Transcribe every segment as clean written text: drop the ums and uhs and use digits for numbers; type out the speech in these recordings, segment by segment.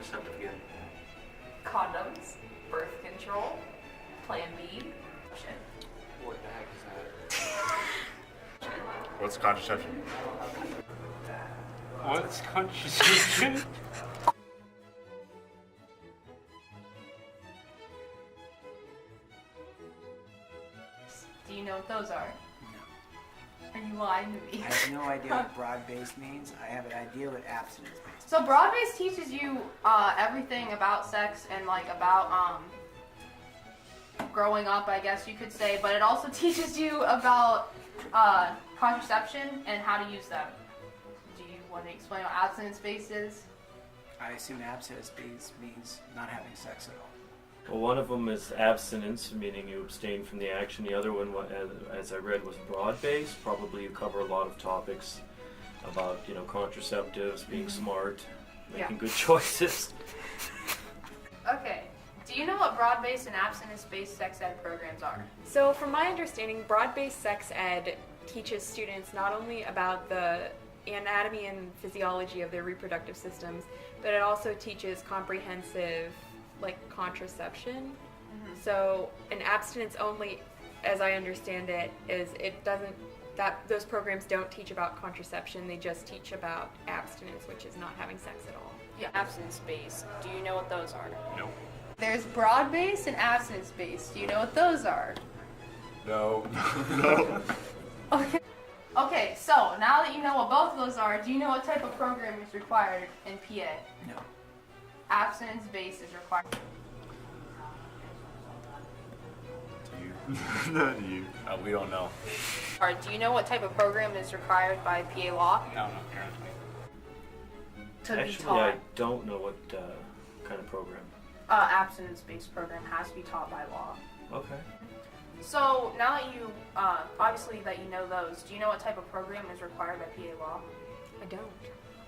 contraceptive again? Condoms, birth control, Plan B. What the heck is that? What's contraception? What's contraception? Do you know what those are? Are you lying to me? I have no idea what broad-based means. I have an idea what abstinence-based. So broad-based teaches you everything about sex and like about growing up, I guess you could say, but it also teaches you about contraception and how to use them. Do you want to explain what abstinence-based is? I assume abstinence-based means not having sex at all. Well, one of them is abstinence, meaning you abstain from the action. The other one, as I read, was broad-based. Probably you cover a lot of topics about, contraceptives, being smart, making good choices. Okay. Do you know what broad-based and abstinence-based sex ed programs are? So from my understanding, broad-based sex ed teaches students not only about the anatomy and physiology of their reproductive systems, but it also teaches comprehensive contraception. So an abstinence only, as I understand it, is those programs don't teach about contraception, they just teach about abstinence, which is not having sex at all. Yeah, abstinence-based. Do you know what those are? No. There's broad-based and abstinence-based. Do you know what those are? No. No. Okay. Okay, so now that you know what both of those are, do you know what type of program is required in PA? No. Abstinence-based is required. You. We don't know. Or do you know what type of program is required by PA law? No, not currently. To be Actually, taught. I don't know what kind of program. Abstinence-based program has to be taught by law. Okay. So now that you, obviously that you know those, do you know what type of program is required by PA law? I don't.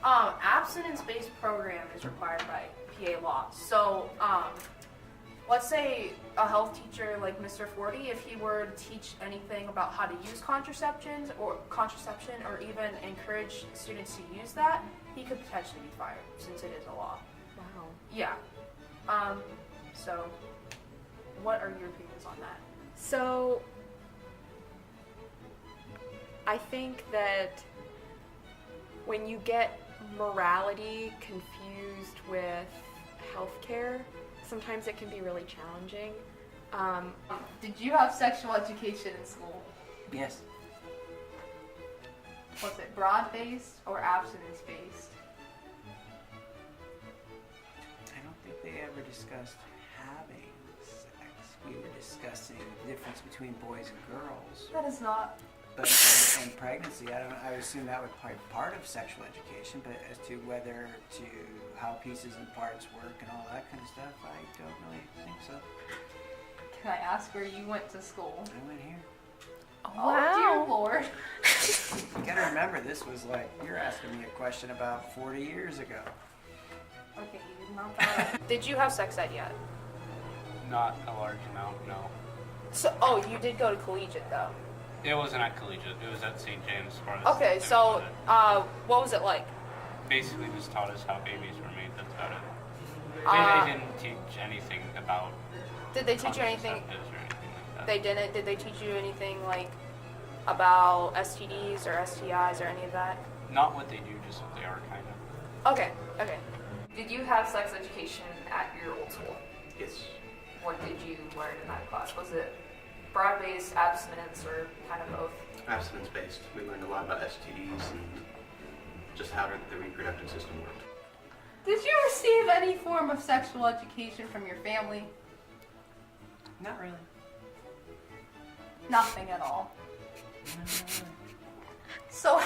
Abstinence-based program is required by PA law. So, let's say a health teacher like Mr. Forty, if he were to teach anything about how to use contraception or even encourage students to use that, he could potentially be fired since it is a law. Wow. Yeah. So, what are your opinions on that? So I think that when you get morality confused with healthcare, sometimes it can be really challenging. Did you have sexual education in school? Yes. Was it broad-based or abstinence-based? I don't think they ever discussed having sex. We were discussing the difference between boys and girls. That is not. But and pregnancy, I would assume that would be part of sexual education, but as to how pieces and parts work and all that kind of stuff, I don't really think so. Can I ask where you went to school? I went here. Oh, dear Lord. You gotta remember, this was you're asking me a question about 40 years ago. Okay, you did not that. Did you have sex ed yet? Not a large amount, no. So, you did go to collegiate though. It wasn't at collegiate. It was at St. James. Okay, so what was it like? Basically just taught us how babies were made. That's about it. They didn't teach anything about Did they teach you anything? contraceptives or anything like that. They didn't. Did they teach you anything about STDs or STIs or any of that? Not what they do, just what they are, kind of. Okay. Okay. Did you have sex education at your old school? Yes. What did you learn in that class? Was it broad-based, abstinence, or kind of both? Abstinence-based. We learned a lot about STDs and just how the reproductive system worked. Did you receive any form of sexual education from your family? Not really. Nothing at all. So,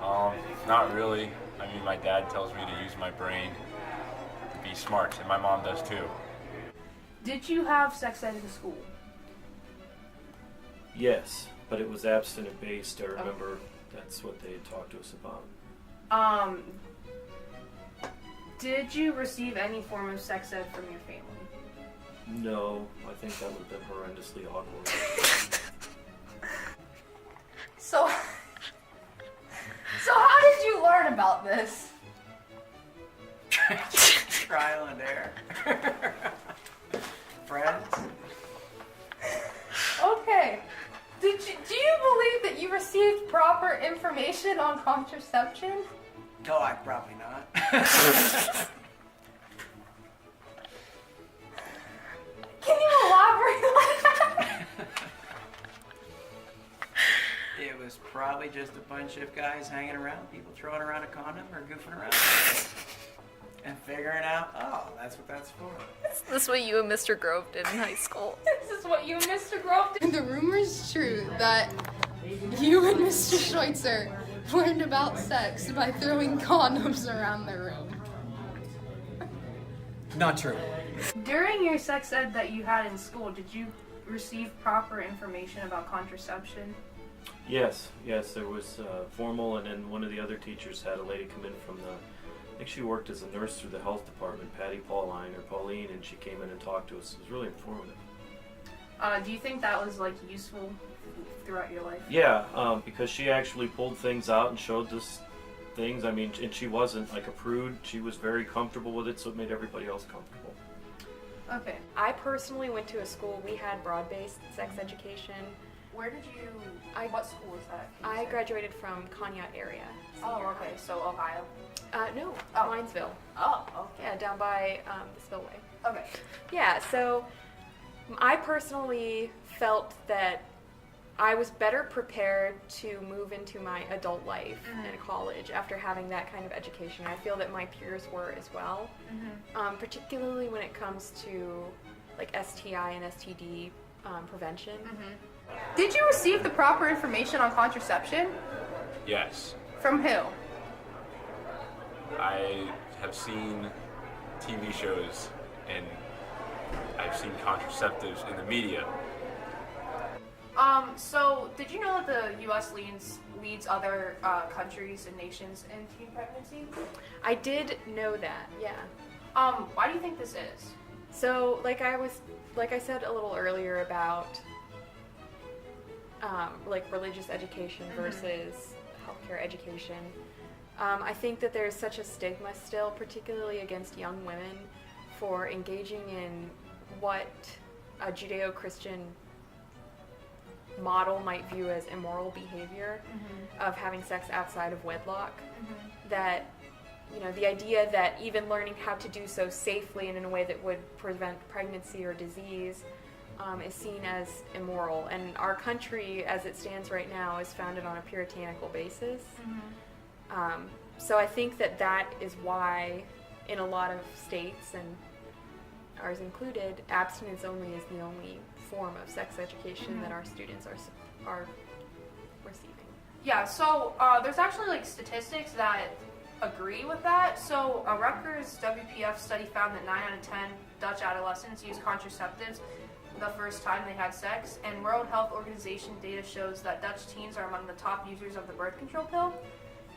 Not really. I mean, my dad tells me to use my brain to be smart, and my mom does too. did you have sex ed in school? Yes, but it was abstinent-based. I remember that's what they talked to us about. Did you receive any form of sex ed from your family? No, I think that would have been horrendously awkward. So how did you learn about this? Trial and error. Friends? Okay. Do you believe that you received proper information on contraception? No, I probably not. Can you elaborate on that? It was probably just a bunch of guys hanging around, people throwing around a condom or goofing around. And figuring out, oh, that's what that's for. This is what you and Mr. Grove did in high school. This is what you and Mr. Grove did. The rumor is true that you and Mr. Schweitzer learned about sex by throwing condoms around the room. Not true. During your sex ed that you had in school, did you receive proper information about contraception? Yes, there was formal, and then one of the other teachers had a lady come in from the, I think she worked as a nurse through the health department, Pauline, and she came in and talked to us. It was really informative. Do you think that was like useful throughout your life? Yeah, because she actually pulled things out and showed us things. I mean, and she wasn't like a prude. She was very comfortable with it, so it made everybody else comfortable. Okay. I personally went to a school, we had broad-based sex education. Where did you, what school was that? I graduated from Conneaut area. Oh, senior okay, so Ohio. No, Oh. Minesville. Oh, okay. Yeah, down by the spillway. Okay. Yeah, so I personally felt that I was better prepared to move into my adult life in college after having that kind of education. I feel that my peers were as well, particularly when it comes to like STI and STD prevention. Did you receive the proper information on contraception? Yes. From who? I have seen TV shows and I've seen contraceptives in the media. So did you know that the U.S. leads other countries and nations in teen pregnancy? I did know that, yeah. Why do you think this is? So, like I said a little earlier about like religious education versus healthcare education, I think that there's such a stigma still, particularly against young women, for engaging in what a Judeo-Christian model might view as immoral behavior of having sex outside of wedlock. That, you know, the idea that even learning how to do so safely and in a way that would prevent pregnancy or disease is seen as immoral. And our country, as it stands right now, is founded on a puritanical basis. So I think that that is why, in a lot of states, and ours included, abstinence only is the only form of sex education that our students are receiving. Yeah, so there's actually like statistics that agree with that. So a Rutgers WPF study found that 9 out of 10 Dutch adolescents use contraceptives the first time they had sex, and World Health Organization data shows that Dutch teens are among the top users of the birth control pill.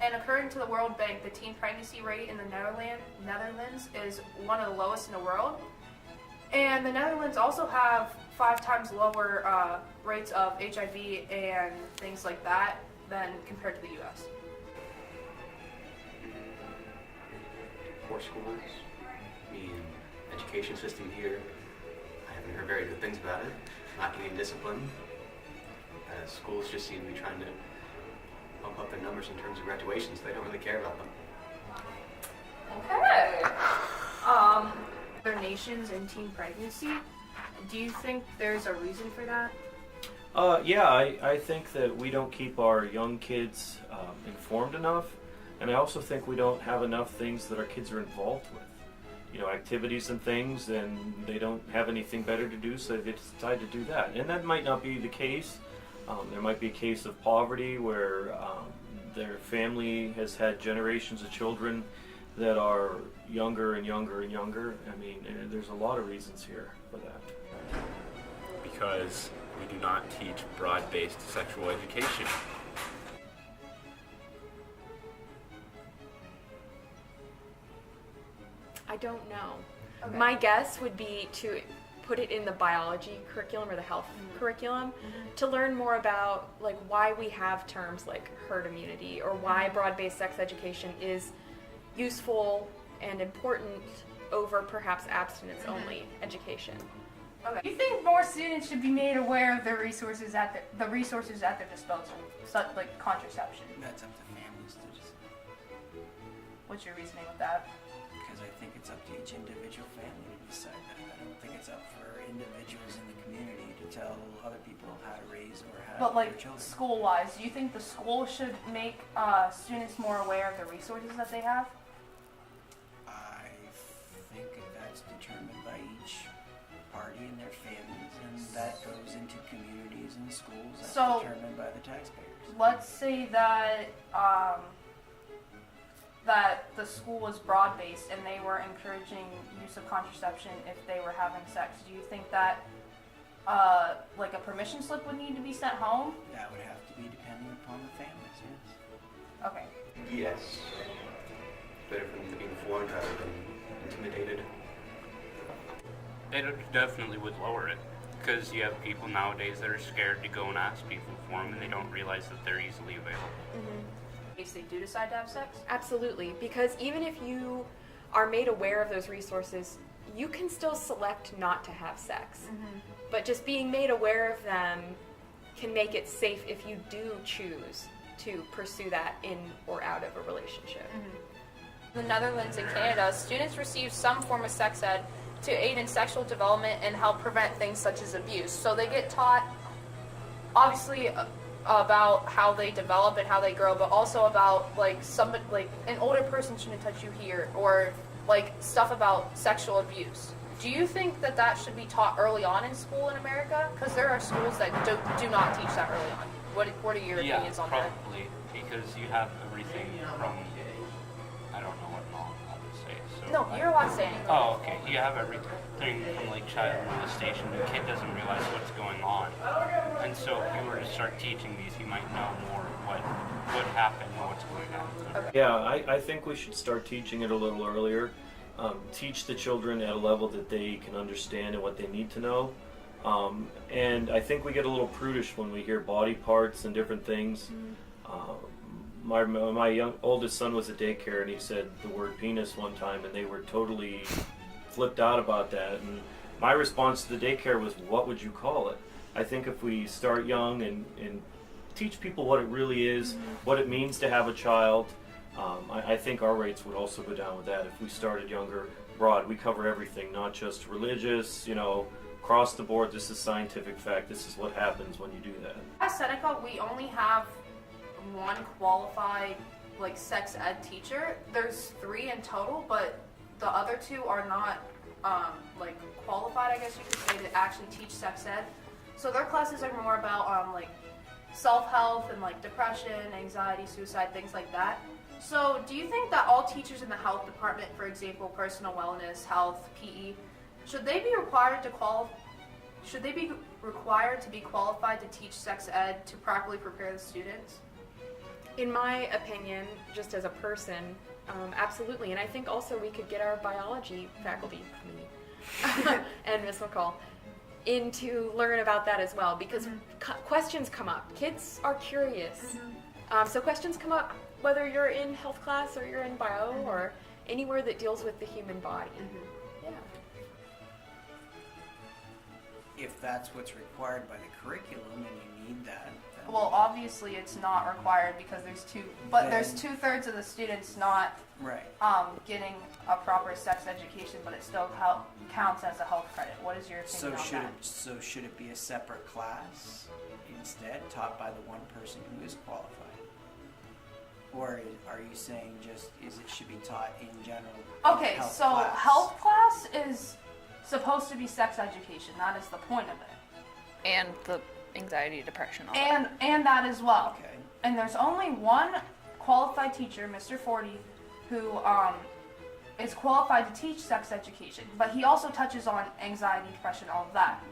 And according to the World Bank, the teen pregnancy rate in the Netherlands is one of the lowest in the world. And the Netherlands also have 5 times lower rates of HIV and things like that than compared to the U.S. Poor schools. I mean, education system here, I haven't heard very good things about it. Not getting disciplined. Schools just seem to be trying to bump up their numbers in terms of graduations. They don't really care about them. Okay. Other nations in teen pregnancy, do you think there's a reason for that? Yeah, I think that we don't keep our young kids informed enough, and I also think we don't have enough things that our kids are involved with. You know, activities and things, and they don't have anything better to do, so they decide to do that. And that might not be the case. There might be a case of poverty where their family has had generations of children that are younger and younger and younger. I mean, there's a lot of reasons here for that. Because we do not teach broad-based sexual education. I don't know. Okay. My guess would be to put it in the biology curriculum or the health curriculum to learn more about like why we have terms like herd immunity or why broad-based sex education is useful and important over perhaps abstinence-only education. Okay. Do you think more students should be made aware of the resources at their disposal, such like contraception? That's up to families to just, What's your reasoning with that? because I think it's up to each individual family to decide that. I don't think it's up for individuals in the community to tell other people how to raise or how But to like their children. school-wise, do you think the school should make students more aware of the resources that they have? I think that's determined by each party and their families, and that goes into communities and schools. That's So- determined by the taxpayers. Let's say that that the school was broad-based and they were encouraging use of contraception if they were having sex. Do you think that like a permission slip would need to be sent home? That would have to be dependent upon the families, yes. Okay. Yes. Better for them to be informed rather than intimidated. It definitely would lower it, because you have people nowadays that are scared to go and ask people for them, and they don't realize that they're easily available. In case they do decide to have sex? Absolutely, because even if you are made aware of those resources, you can still select not to have sex. But just being made aware of them can make it safe if you do choose to pursue that in or out of a relationship. In the Netherlands and Canada, students receive some form of sex ed to aid in sexual development and help prevent things such as abuse. So they get taught, obviously, about how they develop and how they grow, but also about like an older person shouldn't touch you here, or like stuff about sexual abuse. Do you think that that should be taught early on in school in America? Because there are schools that do not teach that early on. What are your opinions on that? Probably, because you have everything from, I don't know what all I'm allowed to say. So No, you're allowed to say anything. Oh, okay. You have everything from like child molestation. The kid doesn't realize what's going on, and so if you were to start teaching these, you might know more what happened and what's going on. Yeah, I think we should start teaching it a little earlier. Teach the children at a level that they can understand and what they need to know. And I think we get a little prudish when we hear body parts and different things. My oldest son was at daycare, and he said the word penis one time, and they were totally flipped out about that. And my response to the daycare was, what would you call it? I think if we start young and teach people what it really is, what it means to have a child, I think our rates would also go down with that if we started younger. Broad, we cover everything, not just religious, across the board. This is scientific fact. This is what happens when you do that. At Seneca, we only have one qualified sex ed teacher. There's 3 in total, but the other 2 are not qualified, I guess you could say, to actually teach sex ed. So their classes are more about self-health and depression, anxiety, suicide, things like that. So do you think that all teachers in the health department, for example, personal wellness, health, PE, should they be required to be qualified to teach sex ed to properly prepare the students? In my opinion, just as a person, absolutely. And I think also we could get our biology faculty, me, and Miss McCall, in to learn about that as well, because questions come up. Kids are curious. So questions come up whether you're in health class or you're in bio or anywhere that deals with the human body. Yeah. If that's what's required by the curriculum and you need that, then Well, obviously it's not required because there's there's 2/3 of the students not right. getting a proper sex education, but it still counts as a health credit. What is your opinion on that? So should it be a separate class instead, taught by the one person who is qualified? Or are you saying just it should be taught in general? Okay, health so class? health class is supposed to be sex education. That is the point of it. And the anxiety, depression, all that. And that as well. Okay. And there's only one qualified teacher, Mr. Forty, who is qualified to teach sex education, but he also touches on anxiety, depression, all of that.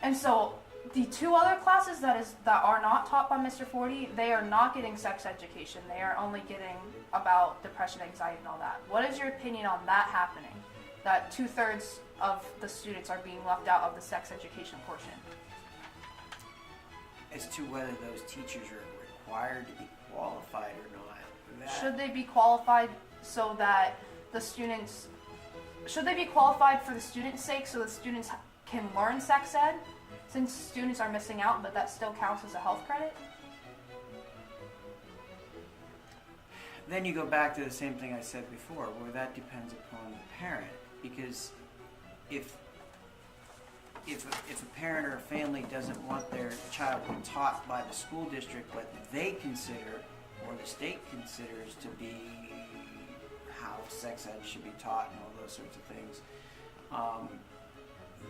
And so the 2 other classes that are not taught by Mr. Forty, they are not getting sex education. They are only getting about depression, anxiety, and all that. What is your opinion on that happening? That 2/3 of the students are being left out of the sex education portion. As to whether those teachers are required to be qualified or not. Should they be qualified so that the students, should they be qualified for the students' sake so the students can learn sex ed? Since students are missing out, but that still counts as a health credit? Then you go back to the same thing I said before, where that depends upon the parent. Because if a parent or a family doesn't want their child to be taught by the school district what they consider or the state considers to be how sex ed should be taught and all those sorts of things,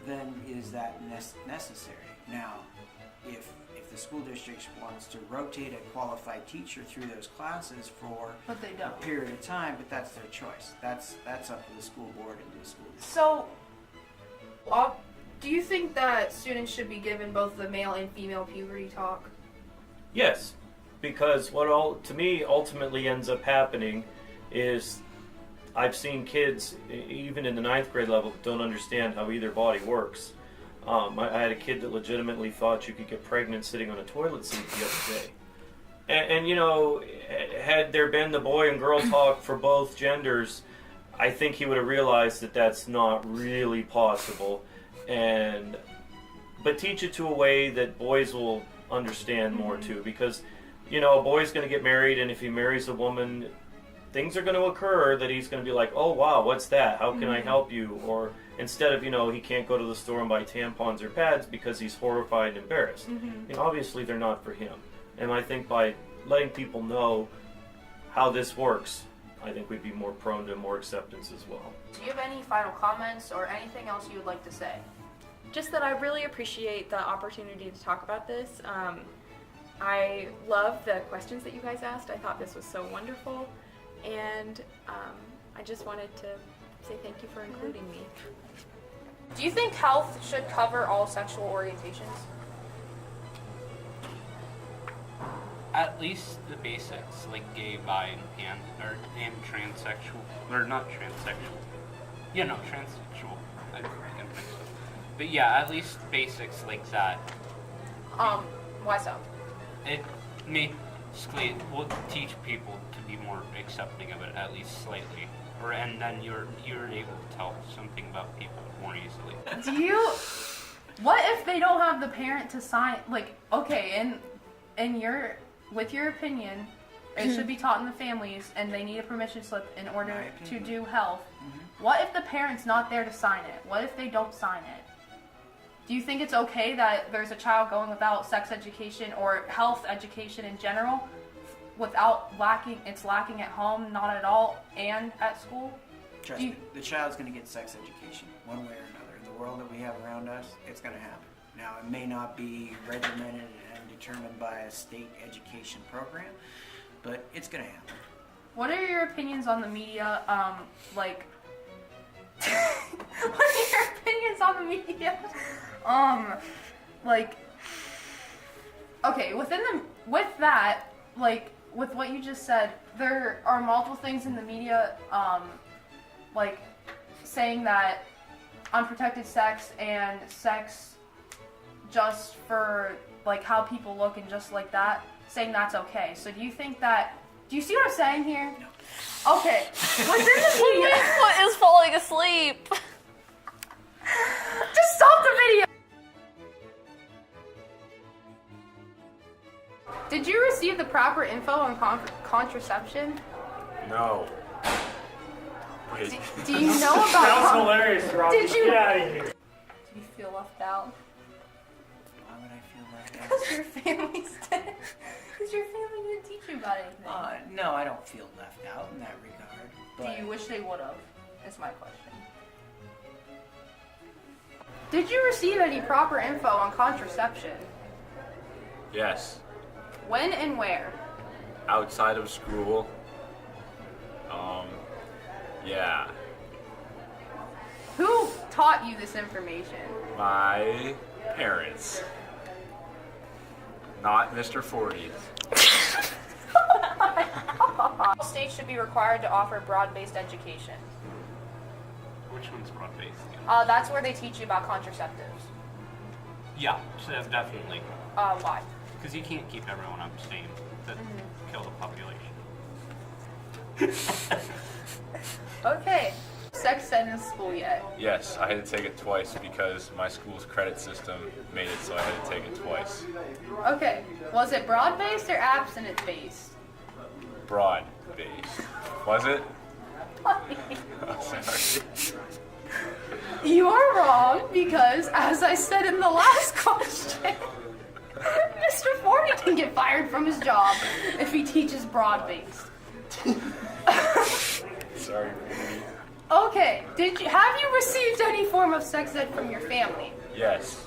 then is that necessary? Now, if the school district wants to rotate a qualified teacher through those classes for But they a don't. period of time, but that's their choice. That's up to the school board and the school district. So, do you think that students should be given both the male and female puberty talk? Yes, because to me ultimately ends up happening is I've seen kids, even in the 9th grade level, that don't understand how either body works. I had a kid that legitimately thought you could get pregnant sitting on a toilet seat the other day. And you know, had there been the boy and girl talk for both genders, I think he would have realized that that's not really possible. But teach it to a way that boys will understand more too, because you know, a boy's going to get married, and if he marries a woman, things are going to occur that he's going to be like, oh wow, what's that? How can I help you? Or instead of, you know, he can't go to the store and buy tampons or pads because he's horrified and embarrassed. And obviously they're not for him. And I think by letting people know how this works, I think we'd be more prone to more acceptance as well. Do you have any final comments or anything else you would like to say? Just that I really appreciate the opportunity to talk about this. I love the questions that you guys asked. I thought this was so wonderful. And I just wanted to say thank you for including me. Do you think health should cover all sexual orientations? At least the basics, like gay, bi, and transsexual, or not transsexual. Yeah, no, transsexual. I think so. But yeah, at least basics like that. Why so? It basically will teach people to be more accepting of it, at least slightly. And then you're able to tell something about people more easily. What if they don't have the parent to sign, like, okay, with your opinion, it should be taught in the families, and they need a permission slip in order to do health. What if the parent's not there to sign it? What if they don't sign it? Do you think it's okay that there's a child going without sex education or health education in general, it's lacking at home, not at all, and at school? Trust me, the child's going to get sex education one way or another. In the world that we have around us, it's going to happen. Now, it may not be regimented and determined by a state education program, but it's going to happen. What are your opinions on the media, what are your opinions on the media? Okay, with what you just said, there are multiple things in the media, saying that unprotected sex and sex just for, how people look and just like that, saying that's okay. So do you see what I'm saying here? No. Okay, within the media... My foot is falling asleep. Just stop the video! Did you receive the proper info on contraception? No. Wait. Do you know about... That was hilarious, Rob. Did you... Get out of here. Do you feel left out? Why would I feel left out? Because your family didn't teach you about anything. No, I don't feel left out in that regard. But Do you wish they would have? Is my question. Did you receive any proper info on contraception? Yes. When and where? Outside of school. Yeah. Who taught you this information? My parents. Not Mr. 40. All states should be required to offer broad-based education. Which one's broad-based? That's where they teach you about contraceptives. Yeah, so that's definitely. Why? Because you can't keep everyone abstained. That kill the population. Okay. Sex ed in school yet? Yes, I had to take it twice because my school's credit system made it so I had to take it twice. Okay. Was it broad-based or abstinence-based? Broad-based. Was it? Oh, sorry. You are wrong because, as I said in the last question, Mr. Forty can get fired from his job if he teaches broad-based. Sorry, baby. Okay, have you received any form of sex ed from your family? Yes.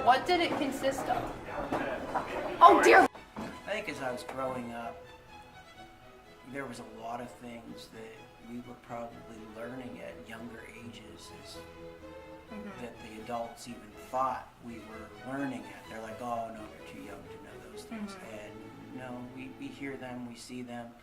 What did it consist of? Oh dear. I think as I was growing up, there was a lot of things that we were probably learning at younger ages that the adults even thought we were learning at. They're like, oh no, you're too young to know those things. And no, we hear them, we see them.